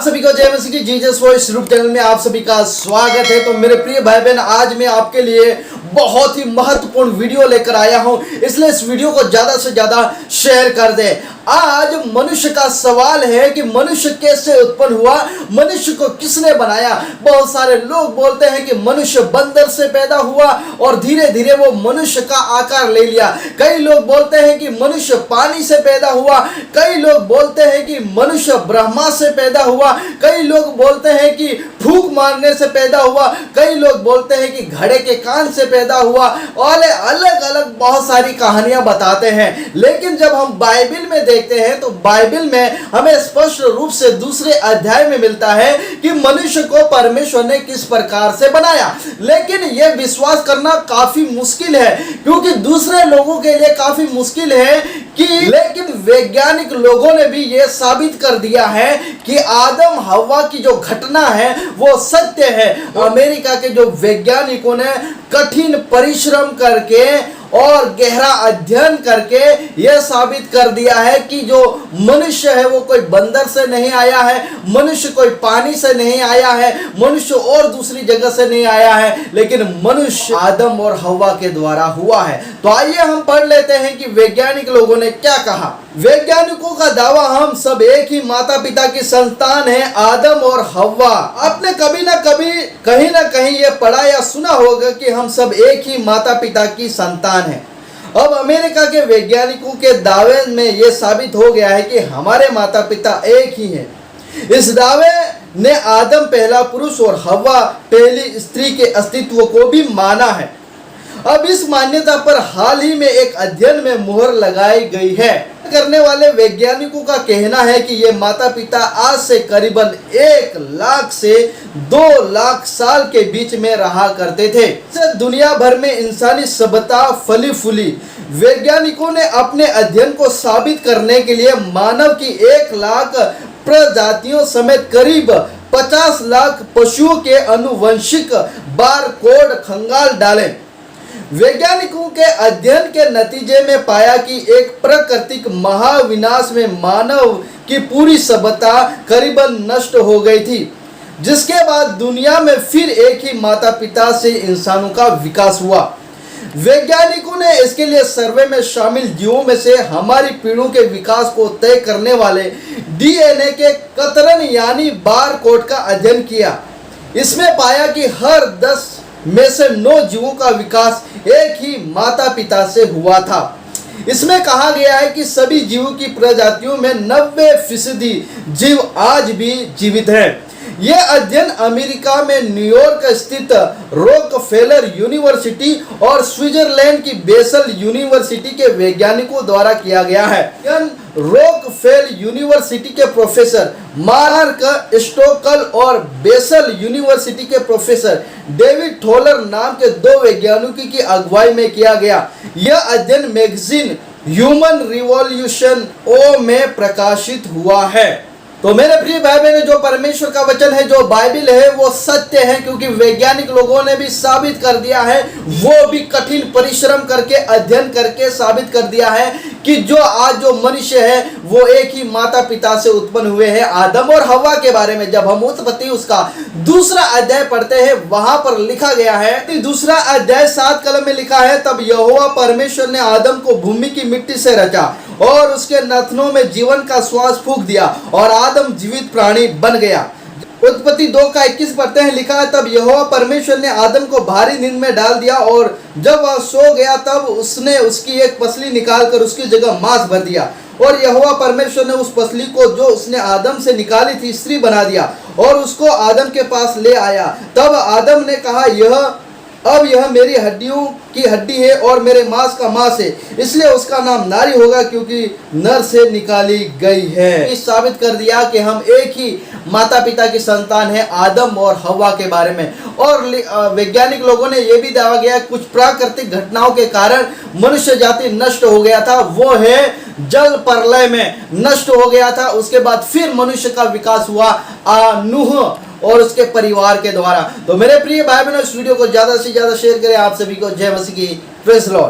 सभी को जय मसीह की जीसस वॉइस यूट्यूब चैनल में आप सभी का स्वागत है। तो मेरे प्रिय भाई बहन, आज मैं आपके लिए बहुत ही महत्वपूर्ण वीडियो लेकर आया हूं, इसलिए इस वीडियो को ज्यादा से ज्यादा शेयर कर दे। आज मनुष्य का सवाल है कि मनुष्य कैसे उत्पन्न हुआ, मनुष्य को किसने बनाया। बहुत सारे लोग बोलते हैं कि मनुष्य बंदर से पैदा हुआ और धीरे धीरे वो मनुष्य का आकार ले लिया। कई लोग बोलते हैं कि मनुष्य पानी से पैदा हुआ, कई लोग बोलते हैं कि मनुष्य ब्रह्मा से पैदा हुआ, कई लोग बोलते हैं कि फूंक मारने से पैदा हुआ, कई लोग बोलते हैं कि घड़े के कान से पैदा हुआ, और अलग अलग बहुत सारी कहानियां बताते हैं। लेकिन जब हम बाइबल में देखते हैं तो बाइबल में हमें स्पष्ट रूप से दूसरे अध्याय में मिलता है कि मनुष्य को परमेश्वर ने किस प्रकार से बनाया। लेकिन यह विश्वास करना काफी मुश्किल है, क्योंकि दूसरे लोगों के लिए काफी मुश्किल है कि लेकिन वैज्ञानिक लोगों ने भी यह साबित कर दिया है कि आदम हव्वा की जो घटना है वो सत्य है। अमेरिका के जो वैज्ञानिकों ने कठिन परिश्रम करके और गहरा अध्ययन करके यह साबित कर दिया है कि जो मनुष्य है वो कोई बंदर से नहीं आया है, मनुष्य कोई पानी से नहीं आया है, मनुष्य और दूसरी जगह से नहीं आया है, लेकिन मनुष्य आदम और हव्वा के द्वारा हुआ है। तो आइए हम पढ़ लेते हैं कि वैज्ञानिक लोगों ने क्या कहा। वैज्ञानिकों का दावा, हम सब एक ही माता पिता की संतान हैं, आदम और हव्वा। आपने कभी ना कभी कहीं ना कहीं यह पढ़ा या सुना होगा कि हम सब एक ही माता पिता की संतान है। अब अमेरिका के वैज्ञानिकों के दावे में यह साबित हो गया है कि हमारे माता पिता एक ही हैं। इस दावे ने आदम पहला पुरुष और हव्वा पहली स्त्री के अस्तित्व को भी माना है। अब इस मान्यता पर हाल ही में एक अध्ययन में मुहर लगाई गई है। करने वाले वैज्ञानिकों का कहना है कि ये माता पिता आज से करीबन 1 लाख से 2 लाख साल के बीच में रहा करते थे। दुनिया भर में इंसानी सभ्यता फली फूली। वैज्ञानिकों ने अपने अध्ययन को साबित करने के लिए मानव की 1 लाख प्रजातियों समेत करीब 50 लाख पशुओं के आनुवंशिक बारकोड खंगाल डाले। वैज्ञानिकों के अध्ययन के नतीजे में पाया कि एक प्राकृतिक महाविनाश में मानव की पूरी सभ्यता करीबन नष्ट हो गई थी, जिसके बाद दुनिया में फिर एक ही माता पिता से इंसानों का विकास हुआ। वैज्ञानिकों ने इसके लिए सर्वे में शामिल जीवों में से हमारी पीढ़ियों के विकास को तय करने वाले डीएनए के कतरन यानी बारकोड का अध्ययन किया। इसमें पाया कि हर 10 में से 9 जीवों का विकास एक ही माता पिता से हुआ था। इसमें कहा गया है कि सभी जीवों की प्रजातियों में 90% जीव आज भी जीवित हैं। यह अध्ययन अमेरिका में न्यूयॉर्क स्थित रॉकफेलर यूनिवर्सिटी और स्विट्जरलैंड की बेसल यूनिवर्सिटी के वैज्ञानिकों द्वारा किया गया है। रॉकफेल यूनिवर्सिटी के प्रोफेसर मार्क स्टोकल और बेसल यूनिवर्सिटी के प्रोफेसर डेविड थॉलर नाम के 2 वैज्ञानिकों की अगुवाई में किया गया। यह अध्ययन मैगजीन ह्यूमन रिवॉल्यूशन ओ में प्रकाशित हुआ है। तो मेरे प्रिय भाई बहन, जो परमेश्वर का वचन है, जो बाइबल है, वो सत्य है, क्योंकि वैज्ञानिक लोगों ने भी साबित कर दिया है, वो भी कठिन परिश्रम करके अध्ययन करके साबित कर दिया है कि जो आज जो मनुष्य है वो एक ही माता पिता से उत्पन्न हुए हैं। आदम और हव्वा के बारे में जब हम उत्पत्ति उसका दूसरा अध्याय पढ़ते हैं, वहां पर लिखा गया है, दूसरा अध्याय 7 कलम में लिखा है, तब यहोवा परमेश्वर ने आदम को भूमि की मिट्टी से रचा और उसके नथनों में जीवन का श्वास फूंक दिया और आदम जीवित प्राणी बन गया। उत्पत्ति 2 का 21 पढ़ते हैं, लिखा है, तब यहोवा परमेश्वर ने आदम को भारी नींद में डाल दिया और जब वह सो गया तब उसने उसकी एक पसली निकालकर उसकी जगह मांस भर दिया और यहोवा परमेश्वर ने उस पसली को जो उसने आदम से निकाली थी स्त्री बना दिया और उसको आदम के पास ले आया। तब आदम ने कहा, अब यह मेरी हड्डियों की हड्डी है और मेरे मांस का मांस है, इसलिए उसका नाम नारी होगा, क्योंकि नर से निकाली गई है। इस साबित कर दिया कि हम एक ही माता पिता की संतान है, आदम और हव्वा के बारे में। और वैज्ञानिक लोगों ने यह भी दावा किया कुछ प्राकृतिक घटनाओं के कारण मनुष्य जाति नष्ट हो गया था, वो है जल प्रलय में नष्ट हो गया था। उसके बाद फिर मनुष्य का विकास हुआ नूह और उसके परिवार के द्वारा। तो मेरे प्रिय भाई बहनों, इस वीडियो को ज्यादा से ज्यादा शेयर करें। आप सभी को जय मसीह की। Praise the Lord.